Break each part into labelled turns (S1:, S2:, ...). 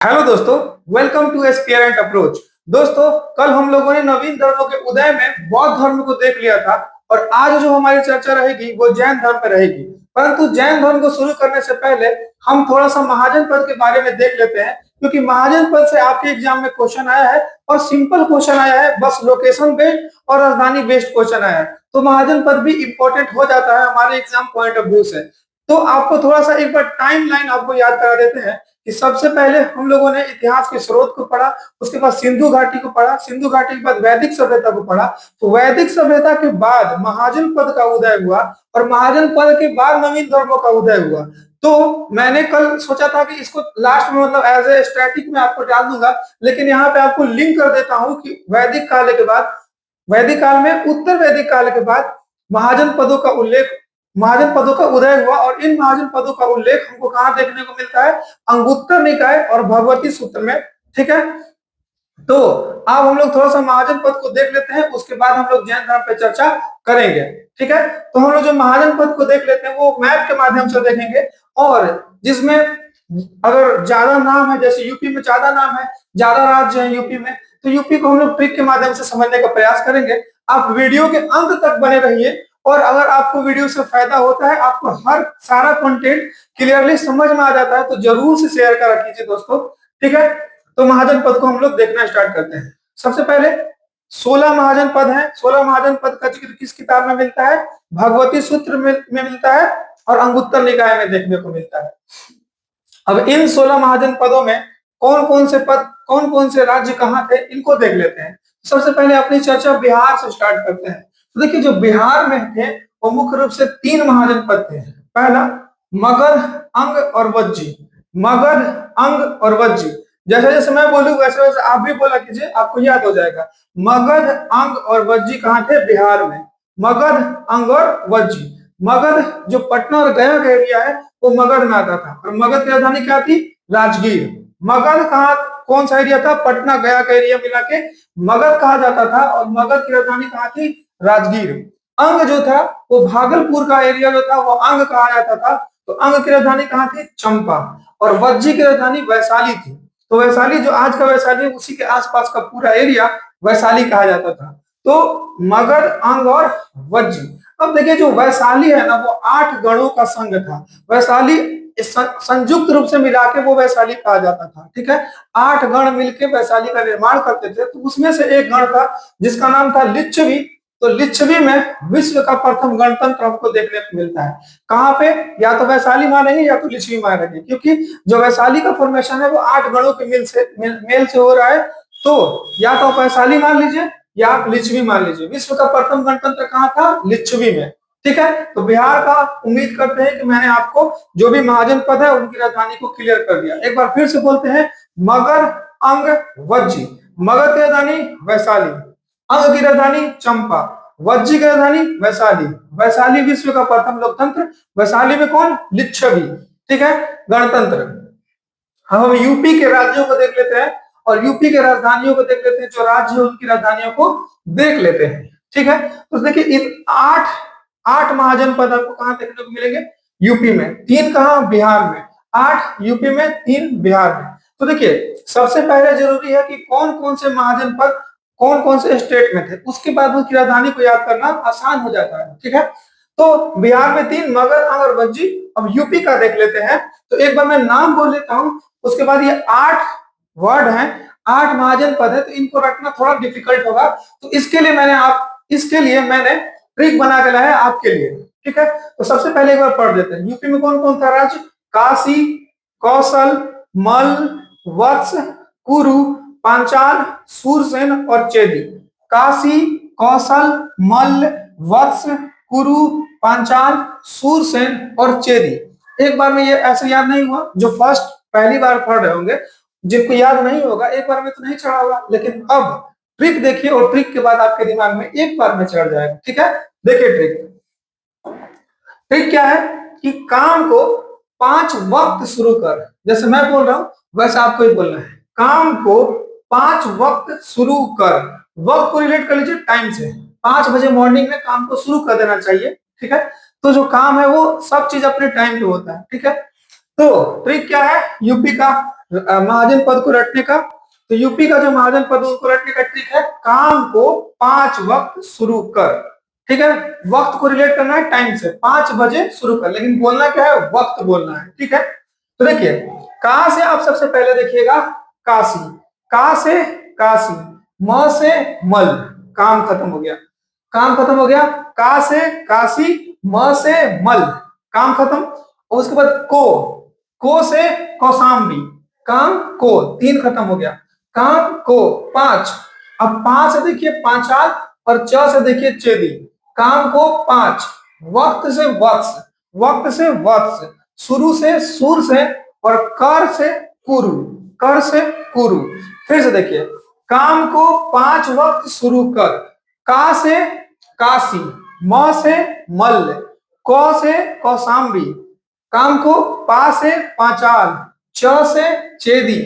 S1: Hello दोस्तों, welcome to aspirant approach. दोस्तों, कल हम लोगों ने नवीन धर्मों के उदय में बौद्ध धर्म को देख लिया था और आज जो हमारी चर्चा रहेगी वो जैन धर्म पर रहेगी। परंतु जैन धर्म को शुरू करने से पहले हम थोड़ा सा महाजन पद के बारे में देख लेते हैं, क्योंकि महाजन पद से आपके एग्जाम में क्वेश्चन आया है और सिंपल क्वेश्चन आया है, बस लोकेशन बेस्ड और राजधानी बेस्ड क्वेश्चन आया है। तो महाजन पद भी इंपॉर्टेंट हो जाता है हमारे एग्जाम पॉइंट ऑफ व्यू से। तो आपको थोड़ा सा एक बार टाइम लाइन आपको याद करा देते हैं कि सबसे पहले हम लोगों ने इतिहास के स्रोत को पढ़ा, उसके बाद सिंधु घाटी को पढ़ा, सिंधु घाटी के बाद वैदिक सभ्यता को पढ़ा। तो वैदिक सभ्यता के बाद महाजन पद का उदय हुआ और महाजन पद के बाद नवीन धर्मों का उदय हुआ। तो मैंने कल सोचा था कि इसको लास्ट में मतलब एज ए स्टैटिक में आपको डाल दूंगा, लेकिन यहाँ पे आपको लिंक कर देता हूं कि वैदिक काल के बाद, वैदिक काल में उत्तर वैदिक काल के बाद महाजन पदों का उल्लेख, महाजन पदों का उदय हुआ। और इन महाजन पदों का उल्लेख हमको कहां देखने को मिलता है? अंगुत्तर निकाय और भगवती सूत्र में। ठीक है, तो अब हम लोग थोड़ा सा महाजन पद को देख लेते हैं, उसके बाद हम लोग जैन धर्म पे चर्चा करेंगे। ठीक है, तो हम लोग जो महाजन पद को देख लेते हैं वो मैप के माध्यम से देखेंगे, और जिसमें अगर ज्यादा नाम है, जैसे यूपी में ज्यादा नाम है, ज्यादा राज्य है यूपी में, तो यूपी को हम लोग ट्रिक के माध्यम से समझने का प्रयास करेंगे। आप वीडियो के अंत तक बने रहिए, और अगर आपको वीडियो से फायदा होता है, आपको हर सारा कंटेंट क्लियरली समझ में आ जाता है, तो जरूर से शेयर करा कीजिए दोस्तों। ठीक है, तो महाजन पद को हम लोग देखना स्टार्ट करते हैं। सबसे पहले 16 महाजन पद हैं। 16 महाजन पद का जिक्र किस किताब में मिलता है? भगवती सूत्र में मिलता है और अंगुत्तर निकाय में देखने को मिलता है। अब इन 16 महाजन पदों में कौन कौन से पद, कौन कौन से राज्य कहाँ थे, इनको देख लेते हैं। सबसे पहले अपनी चर्चा बिहार से स्टार्ट करते हैं। तो देखिए, जो बिहार में थे वो मुख्य रूप से 3 महाजन पद थे। पहला मगध, अंग और वज्जी। मगध, अंग और वज्जी। जैसे जैसे मैं बोलूं वैसे वैसे आप भी बोला कीजिए, आपको याद हो जाएगा। मगध, अंग और वज्जी कहाँ थे? बिहार में। मगध, अंग और वज्जी। मगध जो पटना और गया का एरिया है वो मगध में आता था, और मगध की राजधानी क्या थी? राजगीर। मगध कहाँ, कौन सा एरिया था? पटना गया का एरिया मिला के मगध कहा जाता था, और मगध की राजधानी कहाँ थी? राजगीर। अंग जो था वो भागलपुर का एरिया जो था वो अंग कहा जाता था, तो अंग की राजधानी कहाँ थी? चंपा। और वज्जी की राजधानी वैशाली थी। तो वैशाली जो आज का वैशाली है, उसी के आसपास का पूरा एरिया वैशाली कहा जाता था। तो मगध, अंग और वज्जी। अब देखिए, जो वैशाली है ना वो 8 गणों का संघ था। वैशाली संयुक्त रूप से मिला के वो वैशाली कहा जाता था। ठीक है, 8 गण मिलके वैशाली का निर्माण करते थे। तो उसमें से एक गण था जिसका नाम था लिच्छवी। तो लिच्छवी में विश्व का प्रथम गणतंत्र हमको देखने को मिलता है। कहाँ पे? या तो वैशाली मानेंगे या तो लिच्छवी मानेंगे, क्योंकि जो वैशाली का फॉर्मेशन है वो 8 गणों के मेल से हो रहा है। तो या तो वैशाली मान लीजिए या आप लिच्छवी मान लीजिए। विश्व का प्रथम गणतंत्र कहाँ था? लिच्छवी में। ठीक है, तो बिहार का उम्मीद करते हैं कि मैंने आपको जो भी महाजन पद है उनकी राजधानी को क्लियर कर दिया। एक बार फिर से बोलते हैं, मगध, अंग, वज्जी। मगध की राजधानी वैशाली, अंग की राजधानी चंपा, वज्जी की राजधानी वैशाली। वैशाली विश्व का प्रथम लोकतंत्र। वैशाली में कौन? लिच्छवी। ठीक है, गणतंत्र। हम यूपी के राज्यों को देख लेते हैं और यूपी के राजधानियों को देख लेते हैं। जो राज्य है उनकी राजधानियों को देख लेते हैं। ठीक है, तो देखिए, इन 8 महाजन पद आपको कहां देखने को मिलेंगे? यूपी में। 3 कहां? बिहार में। 8 यूपी में, 3 बिहार में। तो देखिए, सबसे पहले जरूरी है कि कौन कौन से महाजन पद कौन कौन से स्टेट में थे, उसके बाद उनकी राजधानी को याद करना आसान हो जाता है। ठीक है, तो बिहार में 3, मगध, अंग और वज्जी। अब यूपी का देख लेते हैं। तो एक बार मैं नाम बोल लेता हूं, उसके बाद ये 8 वर्ड हैं, 8 महाजन पद है, तो इनको रखना थोड़ा डिफिकल्ट होगा। तो इसके लिए मैंने ट्रिक बना के लाया आपके लिए। ठीक है, तो सबसे पहले एक बार पढ़ देते हैं। यूपी में कौन कौन था राज्य? काशी, कौशल, मल, वत्स, कुरु, पांचाल, सूरसेन और चेदी। काशी, कौशल, मल्ल, वत्स, कुरु, पांचाल, सूरसेन और चेदी। एक बार में ये ऐसे याद नहीं हुआ। जो फर्स्ट पहली बार पढ़ रहे होंगे, जिनको याद नहीं होगा, एक बार में तो नहीं चढ़ा होगा, लेकिन अब ट्रिक देखिए और ट्रिक के बाद आपके दिमाग में एक बार में चढ़ जाएगा। ठीक है, देखिए ट्रिक। ट्रिक क्या है कि काम को 5 वक्त शुरू कर। जैसे मैं बोल रहा हूं वैसे आपको ही बोलना है। काम को 5 वक्त शुरू कर। वक्त को रिलेट कर लीजिए टाइम से। 5 बजे मॉर्निंग में काम को शुरू कर देना चाहिए। ठीक है, तो जो काम है वो सब चीज अपने टाइम पे होता है। ठीक है, तो ट्रिक क्या है यूपी का महाजन पद को रटने का? तो यूपी का जो महाजन पद को रटने का ट्रिक है, काम को 5 वक्त शुरू कर। ठीक है, वक्त को रिलेट करना है टाइम से, 5 बजे शुरू कर, लेकिन बोलना क्या है, वक्त बोलना है। ठीक है, तो देखिए कहां से आप सबसे पहले देखिएगा, काशी, का से काशी, म से मल, काम खत्म हो गया, काम खत्म हो गया। का से काशी, म से मल, काम खत्म। और उसके बाद को से कौशाम्बी, काम को, 3 खत्म हो गया। काम को 5, अब 5 से देखिए पांचाल और च से देखिए चेदी, काम को 5, वक्त से वत्स, वक्त से वत्स, शुरू से सुर से, और कर से कुरु, कर से कुरु। फिर से देखिए, काम को 5 वक्त शुरू कर, का से काशी, म से मल्ल, क से कौशाम्बी, काम को पा से पांचाल, च से चेदी,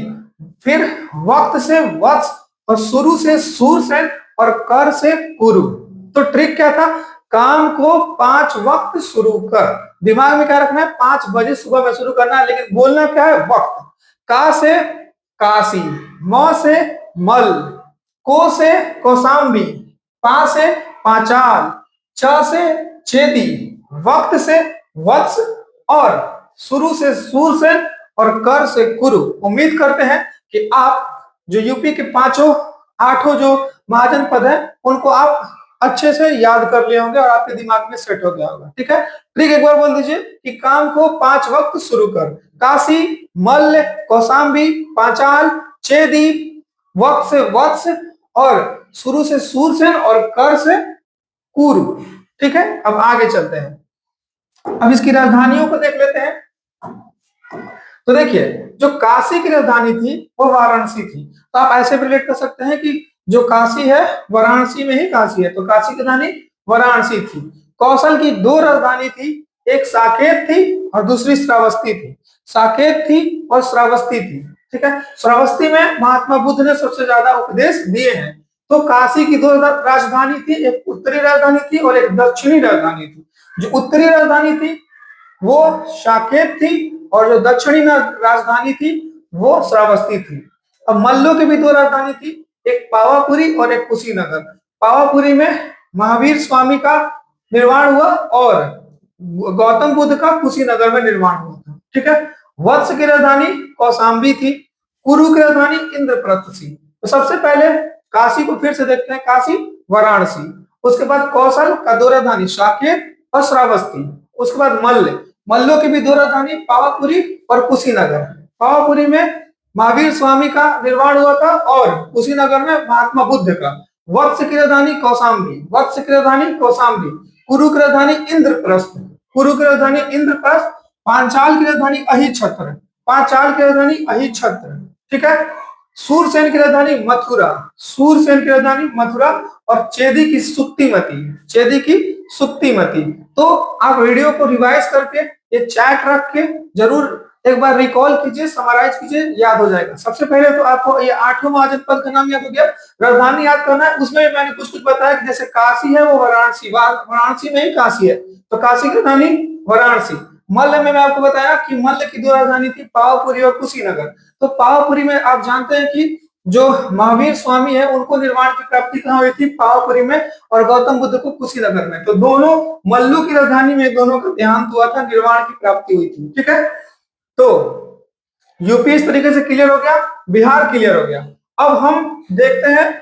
S1: फिर वक्त से वत्स, और शुरू से सुर से, और कर से कुरु। तो ट्रिक क्या था, काम को 5 वक्त शुरू कर। दिमाग में क्या रखना है, 5 बजे सुबह में शुरू करना है, लेकिन बोलना क्या है, वक्त। का से काशी, म से मल, को से कौशाम्बी, पा से पांचाल, च से चेदी, वक्त से वत्स, और शुरू से सुर से, और कर से कुरु। उम्मीद करते हैं कि आप जो यूपी के 8 जो महाजन पद है उनको आप अच्छे से याद कर लिए होंगे और आपके दिमाग में सेट हो गया होगा। ठीक है, ठीक, एक बार बोल दीजिए कि काम को 5 वक्त शुरू कर, काशी, मल्ल, कौशाम्बी, पांचाल, चेदी, वक्त से वत्स, और शुरू से सूरसेन, और कर से कुरु। ठीक है, अब आगे चलते हैं, अब इसकी राजधानियों को देख लेते हैं। तो देखिए जो काशी की राजधानी थी वो वाराणसी थी, तो आप ऐसे भी रिलेट कर सकते हैं कि जो काशी है वाराणसी में ही काशी है, तो काशी की राजधानी वाराणसी थी। कौशल की 2 राजधानी थी, एक साकेत थी और दूसरी श्रावस्ती थी, साकेत थी और श्रावस्ती थी। ठीक है, श्रावस्ती में महात्मा बुद्ध ने सबसे ज्यादा उपदेश दिए हैं। तो काशी की 2 राजधानी थी, एक उत्तरी राजधानी थी और एक दक्षिणी राजधानी थी। जो उत्तरी राजधानी थी वो साकेत थी, और जो दक्षिणी राजधानी थी वो श्रावस्ती थी। अब मल्लों की भी 2 राजधानी थी, एक पावापुरी और एक कुशीनगर। पावापुरी में महावीर स्वामी का निर्माण हुआ और गौतम बुद्ध का कुशीनगर में निर्माण हुआ था। ठीक है, वत्स की राजधानी कौशाम्बी थी, कुरु की राजधानी इंद्रप्रस्थ थी। तो सबसे पहले काशी को फिर से देखते हैं, काशी वाराणसी, उसके बाद कौशल का 2 राजधानी साकेत और श्रावस्ती, उसके बाद मल्ल, मल्लों की भी 2 राजधानी पावापुरी और कुशीनगर। पावापुरी में महावीर स्वामी का निर्माण हुआ था और कुशीनगर में महात्मा बुद्ध का। वत्स की राजधानी कौशाम्बी, वत्स की राजधानी कौशाम्बी, कुरु की राजधानी इंद्रप्रस्थ, कुरु की राजधानी इंद्रप्रस्थ, पांचाल की राजधानी अहिछत्र, पांचाल की राजधानी अहिछत्र। ठीक है, सूरसेन की राजधानी मथुरा, सूरसेन की राजधानी मथुरा, और चेदी की सुक्तिमती, चेदी की सुक्तिमती। तो आप वीडियो को रिवाइज करके ये चैट रख के जरूर एक बार रिकॉल कीजिए, समराइज कीजिए, याद हो जाएगा। सबसे पहले तो आपको ये 8 महाजन पद का नाम याद हो गया, राजधानी याद करना है। उसमें मैंने कुछ कुछ बताया कि जैसे काशी है वो वाराणसी, वाराणसी में ही काशी है, तो काशी की राजधानी वाराणसी। मल्ल में मैं आपको बताया कि मल्ल की 2 राजधानी थी, पावापुरी और कुशीनगर। तो पावापुरी में आप जानते हैं कि जो महावीर स्वामी है उनको निर्माण की प्राप्ति कहाँ हुई थी, पावापुरी में, और गौतम बुद्ध को कुशीनगर में। तो दोनों मल्लू की राजधानी में दोनों का देहांत हुआ था, निर्माण की प्राप्ति हुई थी। ठीक है, तो यूपी इस तरीके से क्लियर हो गया, बिहार क्लियर हो गया। अब हम देखते हैं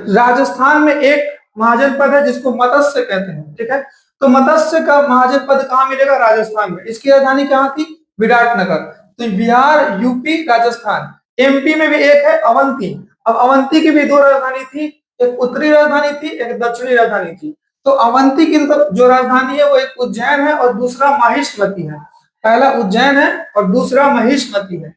S1: राजस्थान में एक महाजन पद है जिसको मत्स्य कहते हैं। ठीक है, तो मत्स्य का महाजन पद कहाँ मिलेगा, राजस्थान में। इसकी राजधानी कहाँ थी, विराटनगर। तो बिहार, यूपी, राजस्थान। एमपी में भी एक है अवंती। अब अवंती की भी 2 राजधानी थी, एक उत्तरी राजधानी थी, एक दक्षिणी राजधानी थी। तो अवंती की जो राजधानी है वो एक उज्जैन है और दूसरा महिष्मती है। पहला उज्जैन है और दूसरा महिष्मती है।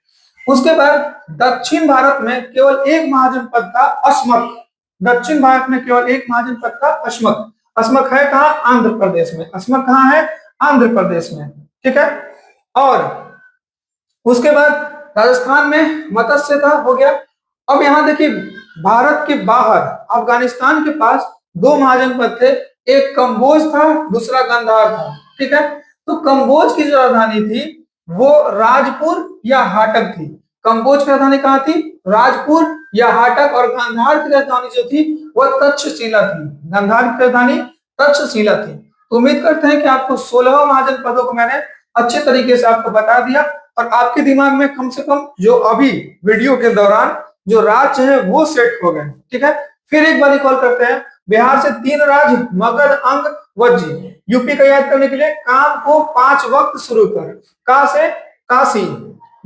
S1: उसके बाद दक्षिण भारत में केवल एक महाजन पद था, अस्मक। दक्षिण भारत में केवल एक महाजन पद था, अस्मक। अस्मक है कहाँ, आंध्र प्रदेश में। अस्मक कहाँ है, आंध्र प्रदेश में। ठीक है, और उसके बाद राजस्थान में मत्स्य था, हो गया। अब यहाँ देखिए भारत के बाहर अफगानिस्तान के पास 2 महाजन पद थे, एक कंबोज था, दूसरा गंधार था। ठीक है, तो कंबोज की जो राजधानी थी वो राजपुर या हाटक थी। कंबोज की राजधानी कहाँ थी? राजपुर या हाटक। और गांधार की राजधानी जो थी वह तक्षशिला थी। गांधार की राजधानी तक्षशिला थी। तो उम्मीद करते हैं कि आपको 16 महाजनपदों को मैंने अच्छे तरीके से आपको बता दिया और आपके दिमाग में कम से कम जो अभी वीडियो के दौरान जो राज्य है वो सेट हो गए। ठीक है, फिर एक बार रिकॉल करते हैं। बिहार से 3 राज्य मगध, अंग, वज्जी। यूपी का याद करने के लिए काम को 5 वक्त शुरू कर। का से काशी,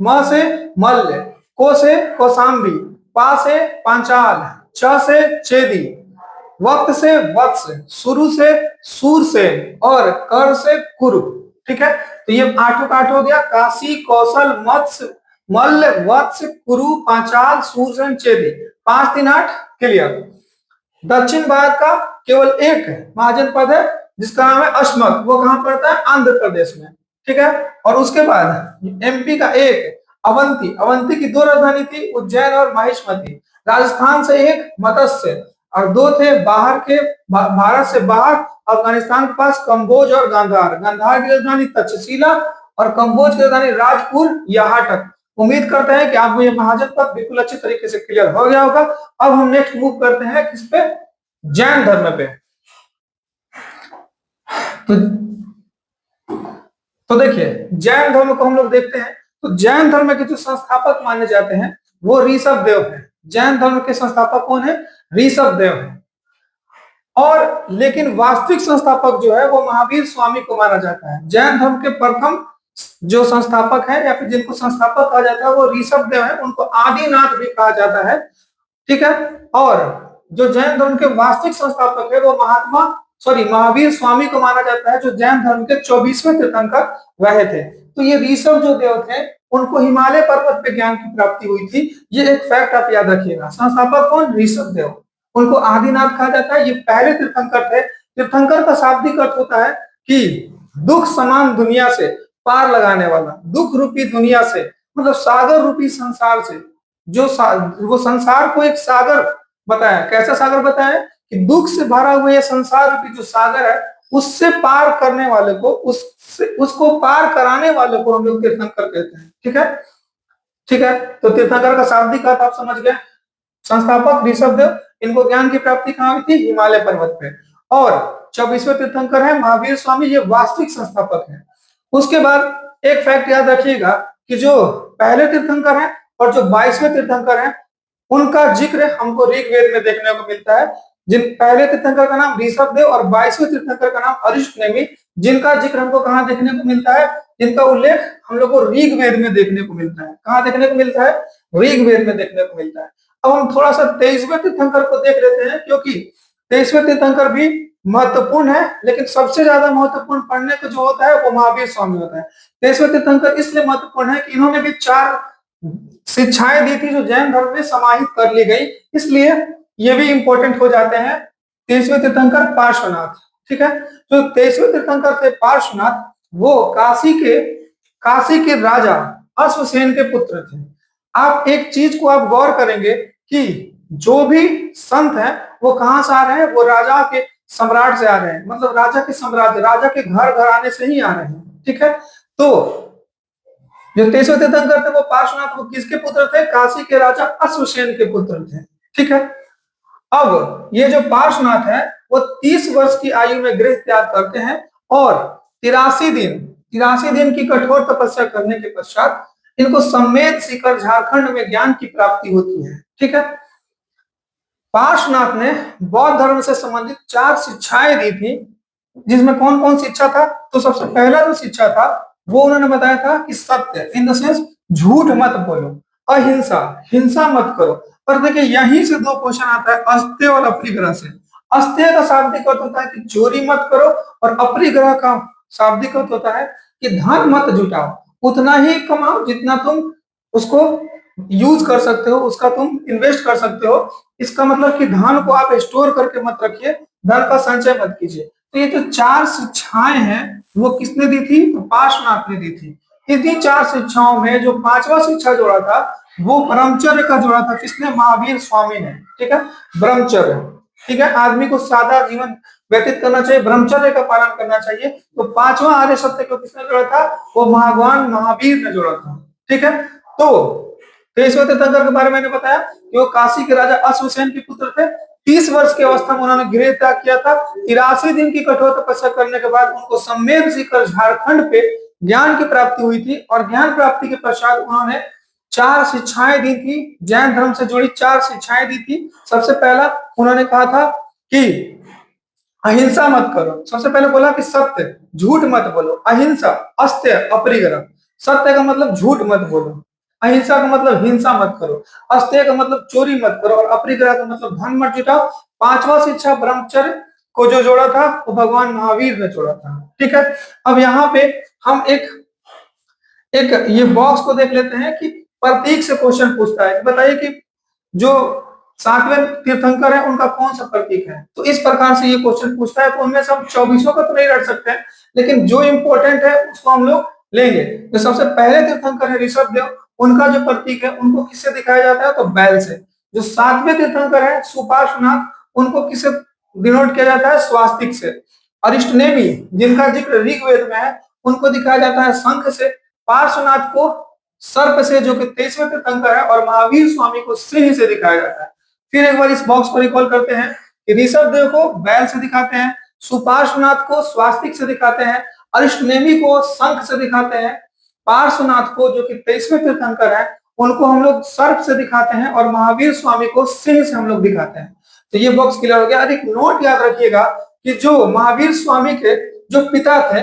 S1: म से मल्ल, को से कौशाम्बी, पा से पांचाल, छ से छेदी, वक्त से वत्स, शुरू से सूरसेन और कर से कुरु। ठीक है, तो ये 8 का 8 हो गया। काशी, कौशल, मत्स्य, मल्ल, वत्स, कुरु, पांचाल, सूरसेन, चेदी। 5 3 8 क्लियर। दक्षिण भारत का केवल एक महाजनपद है जिसका नाम है अशमक। वो कहां पड़ता है? आंध्र प्रदेश में। ठीक है, और उसके बाद एमपी का एक अवंती। अवंती की 2 राजधानी थी, उज्जैन और महिष्मती। राजस्थान से एक मत्स्य और 2 थे बाहर के, भारत से बाहर अफगानिस्तान के पास कंबोज और गांधार। गांधार की राजधानी तक्षशिला और कंबोज की राजधानी राजपुर या हाटक। उम्मीद करते हैं कि आपको ये महाजनपद बिल्कुल अच्छी तरीके से क्लियर हो गया होगा। अब हम नेक्स्ट मूव करते हैं किस पे? जैन धर्म पे। तो, तो देखिए जैन धर्म को हम लोग देखते हैं। तो जैन धर्म के जो संस्थापक माने जाते हैं वो ऋषभ देव है। जैन धर्म के संस्थापक कौन है? ऋषभ देव है। और लेकिन वास्तविक संस्थापक जो है वो महावीर स्वामी को माना जाता है। जैन धर्म के प्रथम जो संस्थापक है या फिर जिनको संस्थापक कहा जाता है वो ऋषभ देव है। उनको आदिनाथ भी कहा जाता है। ठीक है, और जो जैन धर्म के वास्तविक संस्थापक है वो महावीर स्वामी को माना जाता है, जो जैन धर्म के 24वें तीर्थंकर रहे थे। तो ये ऋषभ जो देव थे उनको हिमालय पर्वत पे ज्ञान की प्राप्ति हुई थी। ये एक फैक्ट आप याद रखिएगा। संस्थापक कौन? ऋषभ देव। उनको आदिनाथ कहा जाता है। ये पहले तीर्थंकर थे। तीर्थंकर का शाब्दिक अर्थ होता है कि दुख समान दुनिया से पार लगाने वाला। दुख रूपी दुनिया से मतलब सागर रूपी संसार से, जो वो संसार को एक सागर बताया। कैसा सागर बताया? कि दुख से भरा हुआ ये संसार रूपी जो सागर है उससे पार करने वाले को, उसको पार कराने वाले को हम लोग तीर्थंकर कहते हैं। ठीक है, ठीक है। तो तीर्थंकर का शाब्दिक अर्थ आप समझ गए। संस्थापक ऋषभ देव, इनको ज्ञान की प्राप्ति कहाँ हुई थी? हिमालय पर्वत पे। और 24वें तीर्थंकर है महावीर स्वामी, ये वास्तविक संस्थापक है। उसके बाद एक फैक्ट याद रखिएगा कि जो पहले तीर्थंकर है और जो 22वें तीर्थंकर है उनका जिक्र हमको ऋग्वेद में देखने को मिलता है। जिन पहले तीर्थंकर का नाम ऋषभ देव और 22वें तीर्थंकर का नाम अरिष्ट नेमि, जिनका जिक्र हमको कहाँ देखने को मिलता है? जिनका उल्लेख हम लोग को ऋग्वेद में देखने को मिलता है। कहाँ देखने को मिलता है? ऋग्वेद में देखने को मिलता है। अब हम थोड़ा सा 23वें तीर्थंकर को देख लेते हैं, क्योंकि 23वें तीर्थंकर भी महत्वपूर्ण है, लेकिन सबसे ज्यादा महत्वपूर्ण पढ़ने को जो होता है वो महावीर स्वामी होता है। 23वें तीर्थंकर इसलिए महत्वपूर्ण है कि इन्होंने भी 4 शिक्षाएं दी थी जो जैन धर्म में समाहित कर ली गई, इसलिए ये भी इंपॉर्टेंट हो जाते हैं। 23वें तीर्थंकर पार्श्वनाथ। ठीक है, जो 23वें तीर्थंकर थे पार्श्वनाथ, वो काशी के राजा अश्वसेन के पुत्र थे। आप एक चीज को आप गौर करेंगे कि जो भी संत है वो कहां से आ रहे हैं? वो राजा के सम्राट से आ रहे हैं, मतलब राजा के सम्राट, राजा के घर घराने से ही आ रहे हैं। ठीक है, तो जो 23वें तीर्थंकर थे वो पार्श्वनाथ, वो किसके पुत्र थे? काशी के राजा अश्वसेन के पुत्र थे। ठीक है, अब ये जो पार्श्वनाथ है वो 30 वर्ष की आयु में गृह त्याग करते हैं और 83 दिन की कठोर तपस्या करने के पश्चात इनको सम्मेद शिखर झारखंड में ज्ञान की प्राप्ति होती है। ठीक है, पार्श्वनाथ ने बौद्ध धर्म से संबंधित 4 शिक्षाएं दी थी, जिसमें कौन कौन शिक्षा था? तो सबसे पहला जो शिक्षा था वो उन्होंने बताया था कि सत्य इन द सेंस झूठ मत बोलो, अहिंसा हिंसा मत करो। पर देखिए यहीं से 2 क्वेश्चन आता है, अस्तेय और अपरिग्रह से। अस्तेय का शाब्दिक अर्थ होता है कि चोरी मत करो, और अपरिग्रह का शाब्दिक अर्थ होता है कि धन मत जुटाओ, उतना ही कमाओ जितना तुम उसको यूज कर सकते हो, उसका तुम इन्वेस्ट कर सकते हो। इसका मतलब कि धन को आप स्टोर करके मत रखिए, धन का संचय मत कीजिए। तो ये जो 4 शिक्षाएं हैं वो किसने दी थी? तो पार्श्वनाथ ने दी थी। इन्हीं 4 शिक्षाओं में जो 5वां शिक्षा जोड़ा था वो ब्रह्मचर्य का जोड़ा था। किसने? महावीर स्वामी ने। ठीक है, ब्रह्मचर्य। ठीक है, आदमी को सादा जीवन व्यतीत करना चाहिए, ब्रह्मचर्य का पालन करना चाहिए। तो पांचवा आर्य सत्य को किसने जोड़ा था? वो भगवान महावीर ने जोड़ा था। ठीक है, तो तेईसवें तीर्थंकर के बारे में मैंने बताया कि वो काशी के राजा अश्वसेन के पुत्र थे। 30 वर्ष की अवस्था में उन्होंने गृह त्याग किया था। 83 दिन की कठोर तपस्या करने के बाद उनको सम्मेद सीकर झारखंड पे ज्ञान की प्राप्ति हुई थी, और ज्ञान प्राप्ति के पश्चात उन्होंने 4 शिक्षाएं दी थी, जैन धर्म से जुड़ी 4 शिक्षाएं दी थी। सबसे पहला उन्होंने कहा था कि अहिंसा मत करो। सबसे पहले बोला कि सत्य, झूठ मत बोलो। अहिंसा, अस्त्य, अपरिग्रह। सत्य का मतलब झूठ मत बोलो, अहिंसा का मतलब हिंसा मत करो, अस्त्य का मतलब चोरी मत करो, और अपरिग्रह का मतलब धन मत जुटाओ। पांचवा शिक्षा ब्रह्मचर्य को जो जोड़ा था वो भगवान महावीर ने जोड़ा था। ठीक है, अब यहाँ पे हम एक एक ये बॉक्स को देख लेते हैं कि प्रतीक से क्वेश्चन पूछता है। बताइए कि जो 7वें तीर्थंकर है उनका कौन सा प्रतीक है। तो इस प्रकार से ये क्वेश्चन पूछता है। तो उनमें से हम 24 का तो नहीं रट सकते हैं, लेकिन जो इंपॉर्टेंट है उसको हम लोग लेंगे। जो सबसे पहले तीर्थंकर है ऋषभ देव, उनका जो प्रतीक है उनको किससे दिखाया जाता है? तो बैल से। जो 7वें तीर्थंकर है सुपार्श्वनाथ, उनको किससे डिनोट किया जाता है? स्वास्तिक से। अरिष्टनेमी, जिनका जिक्र ऋग्वेद में है, उनको दिखाया जाता है शंख से। पार्श्वनाथ को सर्प से, जो कि 23वें तीर्थंकर है, और महावीर स्वामी को सिंह से दिखाया जाता है। फिर एक बार इस बॉक्स को रिकॉल करते हैं कि ऋषभ देव को बैल से दिखाते हैं, सुपार्श्वनाथ को स्वास्तिक से दिखाते हैं, अरिष्टनेमी को शंख से दिखाते हैं, पार्श्वनाथ को जो कि 23वें तीर्थंकर है उनको हम लोग सर्प से दिखाते हैं, और महावीर स्वामी को सिंह से हम लोग दिखाते हैं। तो ये बॉक्स क्लियर हो गया। एक नोट याद रखिएगा कि जो महावीर स्वामी के जो पिता थे,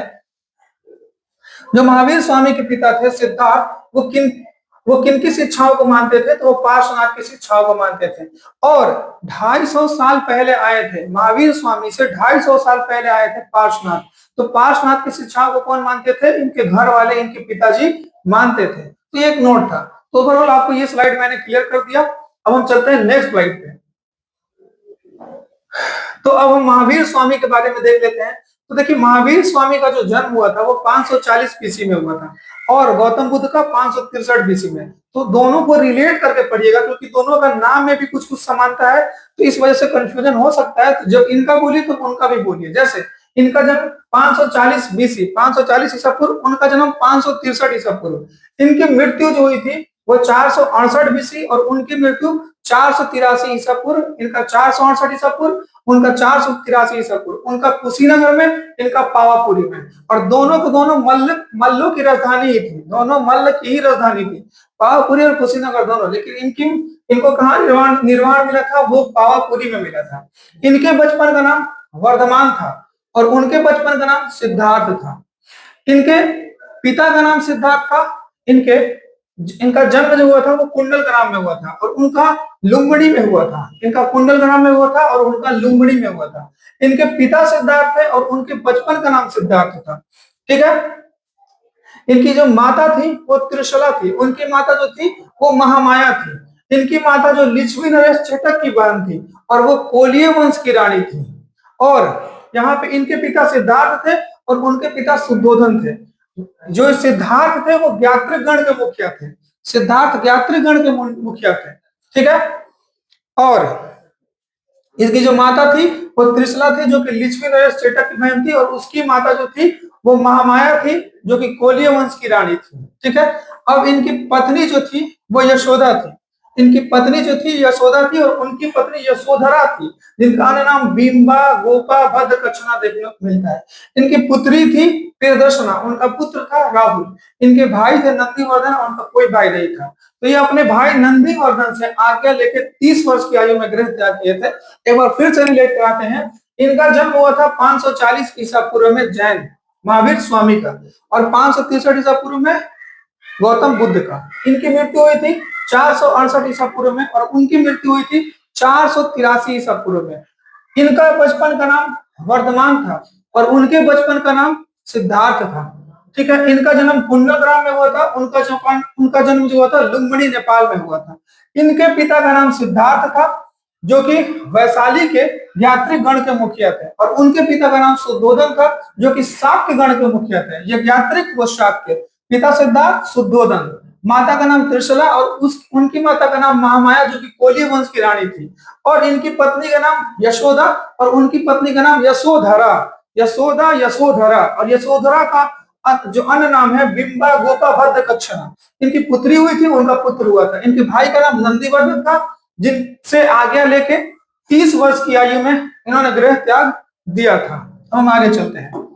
S1: जो महावीर स्वामी के पिता थे सिद्धार्थ, वो किन की शिक्षाओं को मानते थे? तो वो पार्श्वनाथ की शिक्षाओं को मानते थे। और 250 साल पहले आए थे महावीर स्वामी से, 250 साल पहले आए थे पार्श्वनाथ। तो पार्श्वनाथ की शिक्षाओं को कौन मानते थे? इनके घर वाले, इनके पिताजी मानते थे। तो ये एक नोट था। तो ओवरऑल आपको ये स्लाइड मैंने क्लियर कर दिया। अब हम चलते हैं नेक्स्ट स्लाइड पे। तो अब हम महावीर स्वामी के बारे में देख लेते हैं। तो देखिए, महावीर स्वामी का जो जन्म हुआ था वो 540 बीसी में हुआ था, और गौतम बुद्ध का 563 बीसी में। तो दोनों को रिलेट करके पढ़िएगा, क्योंकि दोनों का नाम में भी कुछ कुछ समानता है, तो इस वजह से कंफ्यूजन हो सकता है। तो जब इनका बोलिए तो उनका भी बोलिए। जैसे इनका जन्म 540 बीसी, 540 ईसा पूर्व, उनका जन्म 563 ईसा पूर्व। इनकी मृत्यु जो हुई थी वो 468 बीसी, और उनकी मृत्यु 483 ईसा पूर्व। इनका 468 ईसा पूर्व, उनका 483 ईसा पूर्व। उनका कुशीनगर में, इनका पावापुरी में। और दोनों को दोनों मल्लों की राजधानी ही थी, दोनों मल्ल की ही राजधानी थी, पावापुरी और कुशीनगर दोनों। लेकिन इनको कहाँ निर्वाण मिला था? वो पावापुरी में मिला था। इनके बचपन का नाम वर्धमान था, और उनके बचपन का नाम सिद्धार्थ था। इनके पिता का नाम सिद्धार्थ था। इनका जन्म जो हुआ था वो कुंडल ग्राम में हुआ था, और उनका लुम्बिनी में हुआ था। इनका कुंडल ग्राम में हुआ था और उनका लुम्बिनी में हुआ था। इनके पिता सिद्धार्थ थे और उनके बचपन का नाम सिद्धार्थ था। ठीक है, इनकी जो माता थी वो त्रिशला थी। उनकी माता जो थी वो महामाया थी। इनकी माता जो लिच्छवी नरेश चेटक की बहन थी, और वो कोलिय वंश की रानी थी। और यहाँ पे इनके पिता सिद्धार्थ थे और उनके पिता शुद्धोधन थे। जो सिद्धार्थ थे वो ज्ञात्री गण के मुखिया थे। सिद्धार्थ ज्ञात्री गण के मुखिया थे। ठीक है, और इसकी जो माता थी वो त्रिशला थी, जो कि लिच्छवी नरेश चेटक की बहन थी, और उसकी माता जो थी वो महामाया थी, जो कि कोलिय वंश की रानी थी। ठीक है, अब इनकी पत्नी जो थी वो यशोदा थी। इनकी पत्नी जो थी यशोदा थी, और उनकी पत्नी यशोधरा थी, जिनका अन्य नाम बिंबा, गोपा, भद्र, कच्छना देखने को मिलता है। इनकी पुत्री थी प्रियदर्शना, उनका पुत्र था राहुल। इनके भाई थे नंदीवर्धन, और उनका कोई भाई नहीं था। तो ये अपने भाई नंदीवर्धन से आज्ञा लेकर 30 वर्ष की आयु में गृह त्याग किए थे। एक बार फिर से रिलेट कराते हैं। इनका जन्म हुआ था 540 ईसा पूर्व में जैन महावीर स्वामी का, और 563 ईसा पूर्व में गौतम बुद्ध का। इनकी मृत्यु हुई थी 468 ईसा पूर्व में, और उनकी मृत्यु हुई थी 483 ईसा पूर्व में। इनका बचपन का नाम वर्धमान था, और उनके बचपन का नाम सिद्धार्थ था। ठीक है, इनका जन्म कुंडलग्राम में हुआ था। उनका जन्म जो हुआ था लुम्बिनी नेपाल में हुआ था। इनके पिता का नाम सिद्धार्थ था, जो कि वैशाली के ज्ञात्री गण के मुखिया थे, और उनके पिता का नाम शुद्धोधन था, जो कि शाक्य गण के मुखिया थे। ये ज्ञात्रिक वो शाक्य। पिता सिद्धार्थ, शुद्धोधन। माता का नाम त्रिशला और उनकी माता का नाम महामाया, जो कि कोली वंश की रानी थी। और इनकी पत्नी का नाम यशोदा और उनकी पत्नी का नाम यशोधरा। यशोदा, यशोधरा, और यशोधरा का जो अन्य नाम है बिंबा गोपा भद्र कच्छना। इनकी पुत्री हुई थी, उनका पुत्र हुआ था। इनके भाई का नाम नंदीवर्धन था, जिनसे आज्ञा लेके 30 वर्ष की आयु में इन्होंने गृह त्याग दिया था। हम आगे चलते हैं।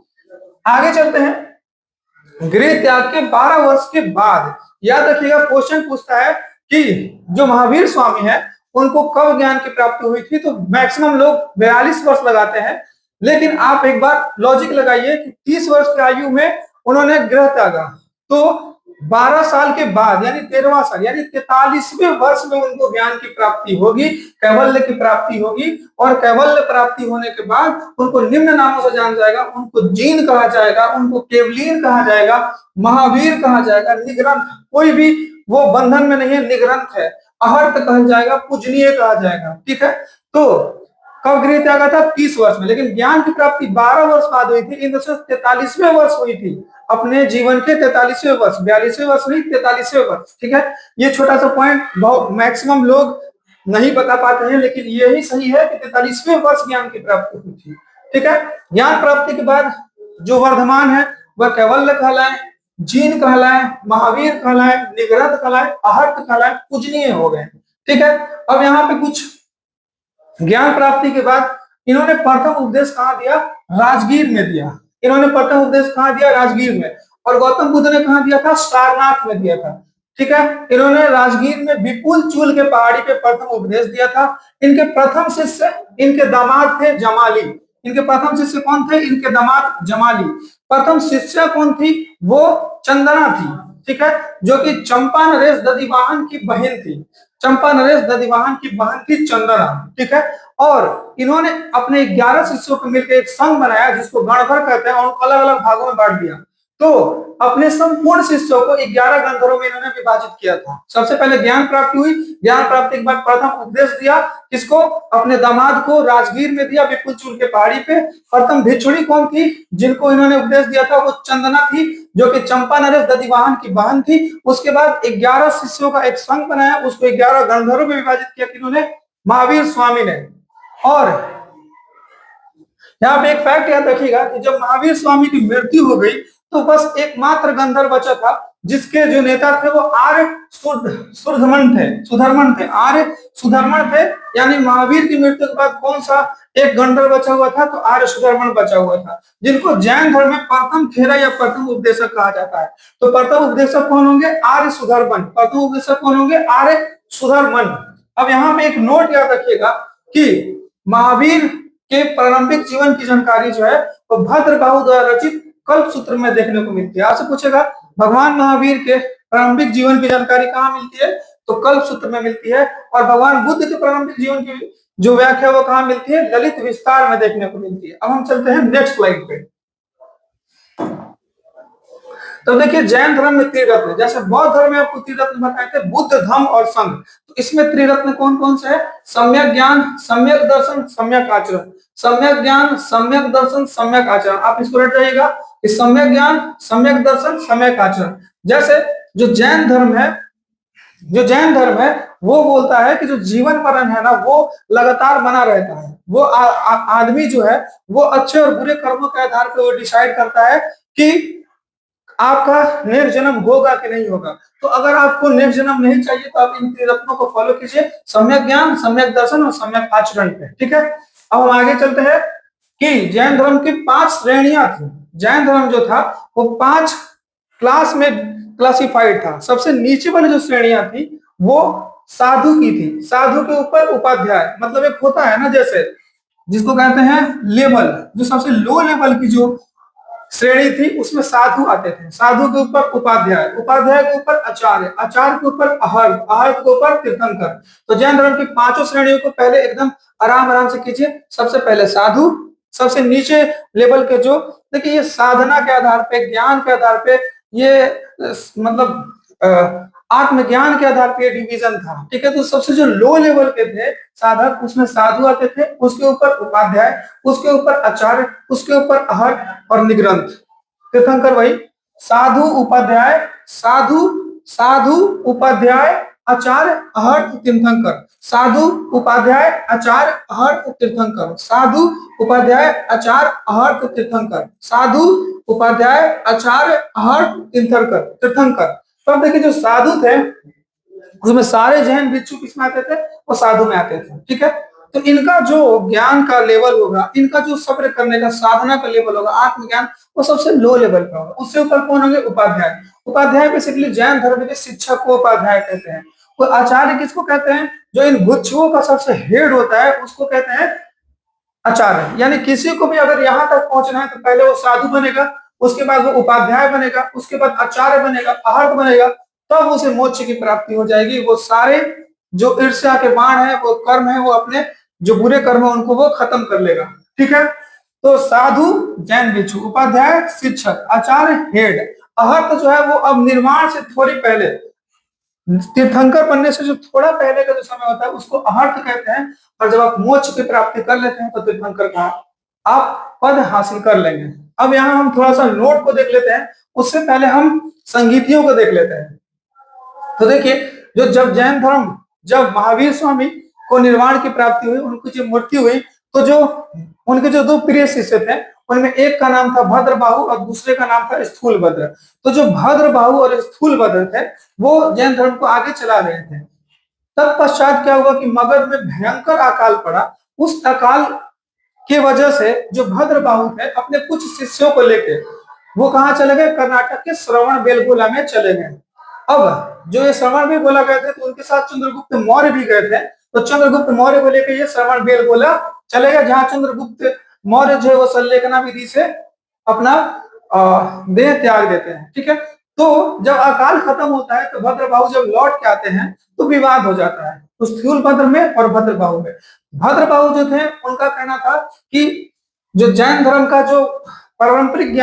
S1: आगे चलते हैं। गृह त्याग के 12 वर्ष के बाद, याद रखिएगा, क्वेश्चन पूछता है कि जो महावीर स्वामी है उनको कब ज्ञान की प्राप्ति हुई थी। तो मैक्सिमम लोग 42 वर्ष लगाते हैं, लेकिन आप एक बार लॉजिक लगाइए कि 30 वर्ष की आयु में उन्होंने गृह त्यागा, तो 12 साल के बाद यानी 13वां साल यानी 43वें वर्ष में उनको ज्ञान की प्राप्ति होगी, कैवल्य की प्राप्ति होगी। और कैवल्य प्राप्ति होने के बाद उनको निम्न नामों से जाना जाएगा। उनको जीन कहा जाएगा, उनको केवलीन कहा जाएगा, महावीर कहा जाएगा, निग्रंथ, कोई भी वो बंधन में नहीं है, निग्रंथ है, अहर्त कहा जाएगा, पूजनीय कहा जाएगा। ठीक है, तो कब गृह त्यागा था? 30 वर्ष में। लेकिन ज्ञान की प्राप्ति 12 वर्ष बाद हुई थी। इन 43वें वर्ष हुई थी, अपने जीवन के 43वें वर्ष, 42वें वर्ष नहीं, 43वें वर्ष। ठीक है, ये छोटा सा पॉइंट बहुत मैक्सिमम लोग नहीं बता पाते हैं, लेकिन यही सही है कि 43वें वर्ष ज्ञान की प्राप्ति हुई थी। ठीक है, ज्ञान प्राप्ति के बाद जो वर्धमान है वह कैवल्य कहलाए, जीन कहलाए, महावीर कहलाए, निग्रंथ कहलाए, अहर्त कहलाए, पूजनीय हो गए। ठीक है, अब यहाँ पे कुछ ज्ञान प्राप्ति के बाद इन्होंने प्रथम उपदेश कहाँ दिया? राजगीर में दिया। इन्होंने प्रथम उपदेश कहाँ दिया? राजगीर में। और गौतम बुद्ध ने कहाँ दिया था? सारनाथ में दिया था। ठीक है, इन्होंने राजगीर में विपुल चूल के पहाड़ी पे प्रथम उपदेश दिया था। इनके प्रथम शिष्य इनके दामाद थे जमाली। इनके प्रथम शिष्य कौन थे? इनके दामाद जमाली। प्रथम शिष्या कौन थी? वो चंदना थी। ठीक है, जो कि चंपा नरेश दधिवाहन की बहन थी। चंपा नरेश दधिवाहन की बहन थी चंदना। ठीक है, और इन्होंने अपने 11 शिष्यों को मिलकर एक संघ बनाया जिसको गणधर कहते हैं, और उनको अलग अलग भागों में बांट दिया। तो अपने संपूर्ण शिष्यों को 11 गंधर्वों में इन्होंने विभाजित किया था। सबसे पहले ज्ञान प्राप्ति हुई। ज्ञान प्राप्ति के बाद प्रथम उपदेश दिया, किसको? अपने दामाद को राजगीर में दिया, विपुल चूल के पहाड़ी पे। प्रथम भिक्षुणी कौन थी जिनको इन्होंने उपदेश दिया था? वो चंदना थी, जो कि चंपा नरेश दधिवाहन की बहन थी। उसके बाद 11 शिष्यों का एक संघ बनाया, उसको 11 गंधर्वों में विभाजित किया किन्होंने? महावीर स्वामी ने। और यहाँ पे एक फैक्ट याद रखिएगा कि जब महावीर स्वामी की मृत्यु हो गई तो बस एकमात्र गंधर्व बचा था, जिसके जो नेता थे वो आर्य सुधर्मन थे। आर्य सुधर्मन थे, यानी महावीर की मृत्यु के बाद कौन सा एक गंधर्व बचा हुआ था? तो आर्य सुधर्मन बचा हुआ था, जिनको जैन धर्म में प्रथम थेरा या प्रथम उपदेशक कहा जाता है। तो प्रथम उपदेशक कौन होंगे? आर्य सुधर्मन। प्रथम उपदेशक कौन होंगे? आर्य सुधर्मन। अब यहाँ पे एक नोट याद रखिएगा कि महावीर के प्रारंभिक जीवन की जानकारी जो है वो भद्रबाहु द्वारा रचित कल्प सूत्र में देखने को मिलती है। आपसे पूछेगा भगवान महावीर के प्रारंभिक जीवन की जानकारी कहाँ मिलती है? तो कल्प सूत्र में मिलती है। और भगवान बुद्ध के प्रारंभिक जीवन की जो व्याख्या वो कहाँ मिलती है? ललित विस्तार में देखने को मिलती है। अब हम चलते हैं नेक्स्ट स्लाइड पे। तो देखिए, जैन धर्म में त्रिरत्न, जैसे बौद्ध धर्म में आपको त्रिरत्न बताए थे, बुद्ध, धम्म और संघ। तो इसमें त्रिरत्न कौन कौन से है? सम्यक ज्ञान, सम्यक दर्शन, सम्यक आचरण। सम्यक ज्ञान, सम्यक दर्शन, सम्यक आचरण। आप इसको रट जाइएगा कि सम्यक ज्ञान, सम्यक दर्शन, सम्यक आचरण। जैसे जो जैन धर्म है वो बोलता है कि जो जीवन मरण है ना वो लगातार बना रहता है। वो आदमी जो है वो अच्छे और बुरे कर्मों के आधार पर वो डिसाइड करता है कि आपका नेक्स्ट जन्म होगा कि नहीं होगा। तो अगर आपको नेक्स्ट जन्म नहीं चाहिए तो आप इन त्रिरत्नों को फॉलो कीजिए, सम्यक ज्ञान, सम्यक दर्शन और सम्यक आचरण पे। ठीक है, अब हम आगे चलते हैं कि जैन धर्म की 5 श्रेणियां थी। जैन धर्म जो था वो 5 क्लास में क्लासिफाइड था। सबसे नीचे वाली जो श्रेणियां थी वो साधु की थी। साधु के ऊपर उपाध्याय, मतलब एक होता है ना जैसे जिसको कहते हैं लेवल, जो सबसे लो लेवल की जो श्रेणी थी उसमें साधु आते थे। साधु के ऊपर उपाध्याय, उपाध्याय के ऊपर आचार्य, आचार्य के ऊपर अहर्त, अहर्त के ऊपर तीर्थंकर। तो जैन धर्म की 5 श्रेणियों को पहले एकदम आराम आराम से कीजिए। सबसे पहले साधु, सबसे नीचे लेवल के जो, देखिए ये साधना के आधार पे, ज्ञान के आधार पे, ये मतलब आत्मज्ञान के आधार पे डिवीजन था। ठीक है, तो सबसे जो लो लेवल के थे साधक, उसमें साधु आते थे, उसके ऊपर उपाध्याय, उसके ऊपर आचार्य, उसके ऊपर अहर्त और निग्रंथ। तीर्थंकर वही साधु, उपाध्याय, साधु, साधु उपाध्याय आचार्य अहर्त तीर्थंकर, साधु उपाध्याय आचार्य अहर्त तीर्थंकर, साधु उपाध्याय आचार्य अहर्त तीर्थंकर, साधु उपाध्याय आचार्य अहर्त तीर्थंकर तीर्थंकर। तो अब देखिए जो साधु थे उसमें सारे जैन भिक्षु किसमें आते थे, वो साधु में आते थे। ठीक है, तो इनका जो ज्ञान का लेवल होगा, इनका जो सब्र करने का साधना का लेवल होगा, आत्मज्ञान, वो सबसे लो लेवल का होगा। उससे ऊपर कौन होंगे, उपाध्याय। उपाध्याय बेसिकली जैन धर्म के शिक्षक को उपाध्याय कहते हैं। तो आचार्य किसको कहते हैं, जो इन भिक्षुओं का सबसे हेड होता है उसको कहते हैं आचार्य। यानी किसी को भी अगर यहाँ तक पहुंचना है तो पहले वो साधु बनेगा, उसके बाद वो उपाध्याय बनेगा, उसके बाद आचार्य बनेगा, अहर्त बनेगा, तब उसे मोक्ष की प्राप्ति हो जाएगी। वो सारे जो ईर्ष्या के बाण है, वो कर्म है, वो अपने जो बुरे कर्म है उनको वो खत्म कर लेगा। ठीक है, तो साधु जैन भिक्षु, उपाध्याय शिक्षक, आचार्य हेड, अहर्त जो है वो अब निर्माण से थोड़ी पहले, तीर्थंकर बनने से जो थोड़ा पहले का जो समय होता है उसको अहर्त कहते हैं। और जब आप मोक्ष की प्राप्ति कर लेते हैं तो तीर्थंकर का आप पद हासिल कर लेंगे। अब यहाँ हम थोड़ा सा नोट को देख लेते हैं, उससे पहले हम संगीतियों को देख लेते हैं। तो देखिए, जो जब जैन धर्म, जब महावीर स्वामी को निर्वाण की प्राप्ति हुई, उनकी जो मृत्यु हुई, तो जो उनके जो दो प्रिय शिष्य थे उनमें एक का नाम था भद्रबाहु और दूसरे का नाम था स्थूलभद्र। तो जो भद्रबाहु और स्थूलभद्र थे वो जैन धर्म को आगे चला रहे थे। तत्पश्चात क्या हुआ कि मगध में भयंकर अकाल पड़ा। उस अकाल की वजह से जो भद्रबाहु थे अपने कुछ शिष्यों को लेके वो कहाँ चले गए, कर्नाटक के श्रवण बेलगोला में चले गए। अब जो ये श्रवण बेलगोला गए थे तो उनके साथ चंद्रगुप्त मौर्य भी गए थे। तो चंद्रगुप्त मौर्य को लेकर ये श्रवण बेलगोला चले गए, जहां चंद्रगुप्त मौर्य जो है वो संलेखना विधि से अपना देह त्याग देते हैं। ठीक है, तो जब अकाल खत्म होता है तो भद्रबाहु जब लौट के आते हैं तो विवाद हो जाता है तो स्थूलभद्र में और भद्रबाहु में। भद्रबाहु जो थे उनका कहना था कि जो जैन धर्म का जो पारंपरिक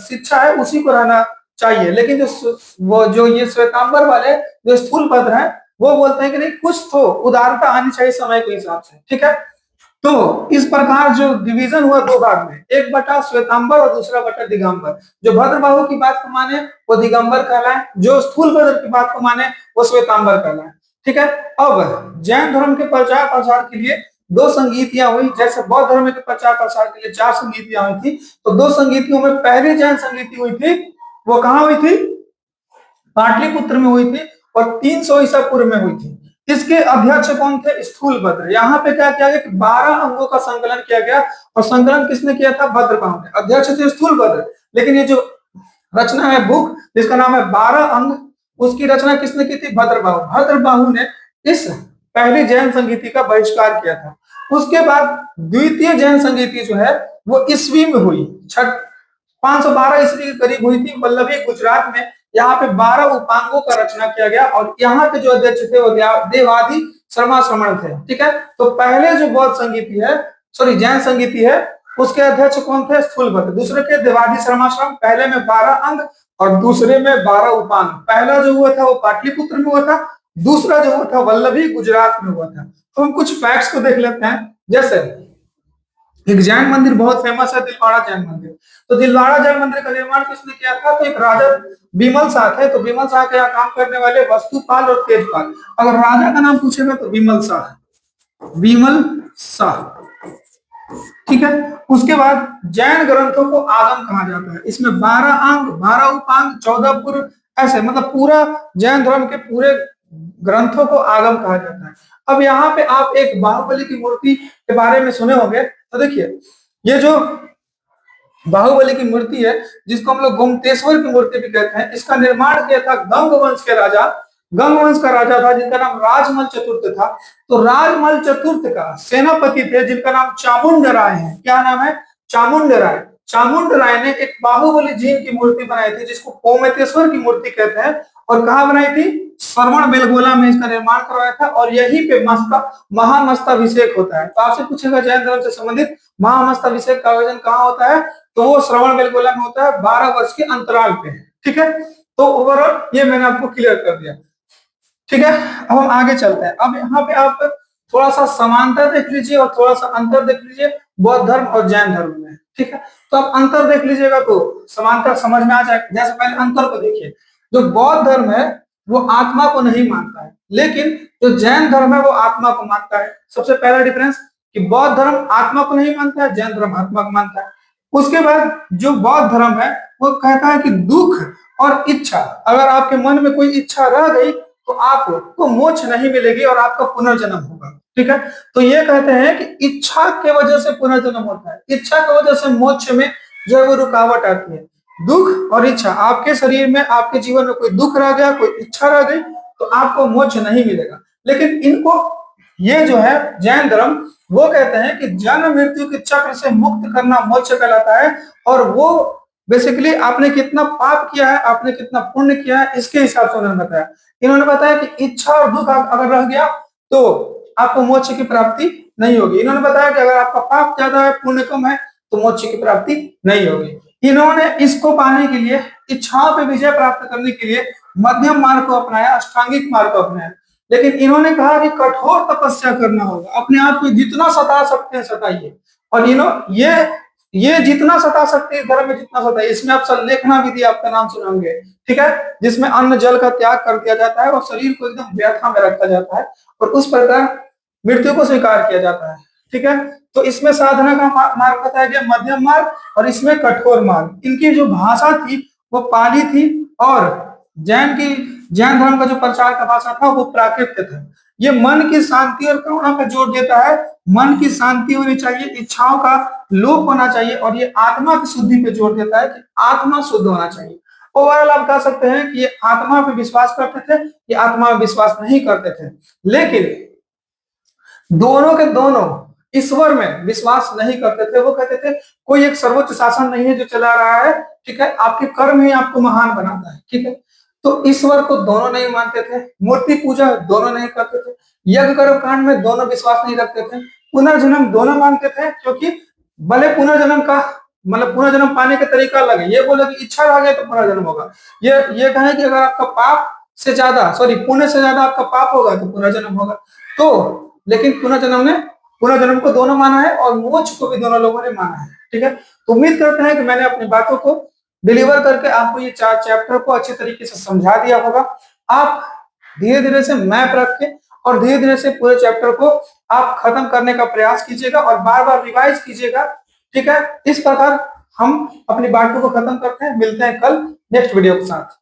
S1: शिक्षा है उसी को रहना चाहिए, लेकिन जो ये श्वेतांबर वाले जो स्थूलभद्र हैं वो बोलते हैं कि नहीं, कुछ तो उदारता आनी चाहिए समय के हिसाब से। ठीक है, तो इस प्रकार जो डिवीजन हुआ दो भाग में, एक बटा श्वेतांबर और दूसरा बटा दिगंबर। जो भद्रबाहु की बात को माने वो दिगंबर कहलाए, जो स्थूलभद्र की बात को माने वो श्वेतांबर कहलाए। ठीक है, अब जैन धर्म के प्रचार प्रसार के लिए दो संगीतियां हुई। जैसे बौद्ध धर्म के प्रचार प्रसार के लिए 4 संगीतियां हुई थी, तो 2 संगीतियों में पहली जैन संगीति हुई थी वो कहाँ हुई थी, पाटलिपुत्र में हुई थी और 300 ईसा पूर्व में हुई थी। इसके अध्यक्ष कौन थे, स्थूलभद्र। यहाँ पे क्या किया गया कि 12 अंगों का संकलन किया गया और संकलन किसने किया था, भद्रबाहु ने। अध्यक्ष थे स्थूलभद्र, लेकिन ये जो रचना है बुक जिसका नाम है 12 अंग, उसकी रचना किसने की थी, भद्रबाहु। भद्रबाहु ने इस पहली जैन संगीति का बहिष्कार किया था। उसके बाद द्वितीय जैन संगीति जो है वो ईस्वी में हुई, 512 ईस्वी के करीब हुई थी, वल्लभी गुजरात में। यहाँ पे 12 उपांगों का रचना किया गया और यहाँ के जो अध्यक्ष थे वो देवादि शर्मा श्रमण थे। ठीक है, तो पहले जो बौद्ध संगीति है, सॉरी जैन संगीति है, उसके अध्यक्ष कौन थे, स्थूलभद्र। दूसरे के देवादि शर्माश्रम। पहले में 12 अंग और दूसरे में 12 उपांग। पहला जो हुआ था वो पाटलिपुत्र में हुआ था, दूसरा जो हुआ था वल्लभी गुजरात में हुआ था। तो हम कुछ फैक्ट्स को देख लेते हैं। जैसे एक जैन मंदिर बहुत फेमस है, दिलवाड़ा जैन मंदिर। तो दिलवाड़ा जैन मंदिर का निर्माण किसने किया था, तो एक राजा विमल शाह थे। तो विमल शाह के यहाँ काम करने वाले वस्तुपाल और तेजपाल। अगर राजा का नाम पूछेगा तो विमल शाह, विमल शाह। ठीक है, उसके बाद जैन ग्रंथों को आगम कहा जाता है। इसमें 12 अंग, 12 उपांग, 14 पूर्व, ऐसे मतलब पूरा जैन धर्म के पूरे ग्रंथों को आगम कहा जाता है। अब यहाँ पे आप एक बाहुबली की मूर्ति के बारे में सुने होंगे। तो देखिए, ये जो बाहुबली की मूर्ति है जिसको हम लोग गोमतेश्वर की मूर्ति भी कहते हैं, इसका निर्माण किया था गंग वंश के राजा। गंग वंश का राजा था जिनका नाम राजमल चतुर्थ था। तो राजमल चतुर्थ का सेनापति थे जिनका नाम चामुंड राय है। क्या नाम है, चामुंड राय। चामुंड राय ने एक बाहुबली जीन की मूर्ति बनाई थी जिसको गोमतेश्वर की मूर्ति कहते हैं। और कहाँ बनाई थी, श्रवण बेलगोला में इसका निर्माण करवाया था। और यहीं पे महामस्ताभिषेक होता है। तो आपसे पूछेगा जैन धर्म से संबंधित महामस्ताभिषेक का आयोजन कहाँ होता है, तो वो श्रवण बेलगोला में होता है, 12 वर्ष के अंतराल पे। ठीक है, तो ओवरऑल ये मैंने आपको क्लियर कर दिया। ठीक है, अब हम आगे चलते हैं। अब यहाँ पे आप थोड़ा सा समानता देख लीजिए और थोड़ा सा अंतर देख लीजिए बौद्ध धर्म और जैन धर्म में। ठीक है, तो आप अंतर देख लीजिएगा तो समानता समझ में आ जाएगा। जैसे पहले अंतर को देखिए, जो बौद्ध धर्म है वो आत्मा को नहीं मानता है, लेकिन जो जैन धर्म है वो आत्मा को मानता है। सबसे पहला डिफरेंस कि बौद्ध धर्म आत्मा को नहीं मानता है, जैन धर्म आत्मा को मानता है। उसके बाद जो बौद्ध धर्म है वो कहता है कि दुख और इच्छा, अगर आपके मन में कोई इच्छा रह गई तो आपको मोक्ष नहीं मिलेगी और आपका पुनर्जन्म होगा। ठीक है, तो ये कहते हैं कि इच्छा के वजह से पुनर्जन्म होता है, इच्छा की वजह से मोक्ष में जो है वो रुकावट आती है। दुख और इच्छा, आपके शरीर में आपके जीवन में कोई दुख रह गया, कोई इच्छा रह गई तो आपको मोक्ष नहीं मिलेगा। लेकिन इनको ये जो है जैन धर्म वो कहते हैं कि जन्म मृत्यु के चक्र से मुक्त करना मोक्ष कहलाता है। और वो बेसिकली आपने कितना पाप किया है, आपने कितना पुण्य किया है, इसके हिसाब से उन्होंने बताया। इन्होंने बताया कि इच्छा और दुख अगर रह गया तो आपको मोक्ष की प्राप्ति नहीं होगी। इन्होंने बताया कि अगर आपका पाप ज्यादा है, पुण्य कम है, तो मोक्ष की प्राप्ति नहीं होगी। इन्होंने इसको पाने के लिए, इच्छाओं पे विजय प्राप्त करने के लिए मध्यम मार्ग को अपनाया, अष्टांगिक मार्ग को अपनाया। लेकिन इन्होंने कहा कि कठोर तपस्या करना होगा, अपने आप को जितना सता सकते हैं सताइए। और ये जितना सता सकते हैं धर्म में, जितना सताइए। इसमें आप लेखना विधि आपका नाम सुनाओगे, ठीक है, जिसमें अन्न जल का त्याग कर दिया जाता है और शरीर को एकदम व्यथा में रखा जाता है और उस प्रकार मृत्यु को स्वीकार किया जाता है। ठीक है, तो इसमें साधना का मार्ग बताया गया, मध्यम मार्ग, और इसमें कठोर मार्ग। इनकी जो भाषा थी वो पाली थी और जैन धर्म का जो प्रचार का भाषा था वो प्राकृत था। ये मन की शांति और करुणा पर जोर देता है। मन की शांति होनी चाहिए, इच्छाओं का लोप होना चाहिए, और ये आत्मा की शुद्धि पे जोर देता है कि आत्मा शुद्ध होना चाहिए। ओवरऑल आप कह सकते हैं कि ये आत्मा पे विश्वास करते थे, ये आत्मा पे विश्वास नहीं करते थे। लेकिन दोनों के दोनों ईश्वर में विश्वास नहीं करते थे। वो कहते थे कोई एक सर्वोच्च शासन नहीं है जो चला रहा है, ठीक है, आपके कर्म ही आपको महान बनाता है। ठीक है, तो ईश्वर को दोनों नहीं मानते थे, मूर्ति पूजा दोनों नहीं करते थे, यज्ञ कर्म कांड में दोनों विश्वास नहीं रखते थे, पुनर्जन्म दोनों मानते थे। क्योंकि भले पुनर्जन्म का मतलब पुनर्जन्म पाने का तरीका अलग है। ये बोले कि इच्छा आ गया तो पुनर्जन्म होगा, ये कहें कि अगर आपका पाप से ज्यादा पुण्य से ज्यादा आपका पाप होगा तो पुनर्जन्म होगा। तो लेकिन पुनर्जन्म को दोनों माना है और मोक्ष को भी दोनों लोगों ने माना है। ठीक है, तो उम्मीद करते हैं कि मैंने अपनी बातों को डिलीवर करके आपको ये 4 चैप्टर को अच्छी तरीके से समझा दिया होगा। आप धीरे धीरे से मैप रख के और धीरे धीरे से पूरे चैप्टर को आप खत्म करने का प्रयास कीजिएगा और बार बार रिवाइज कीजिएगा। ठीक है, इस प्रकार हम अपनी बातों को खत्म करते हैं। मिलते हैं कल नेक्स्ट वीडियो के साथ।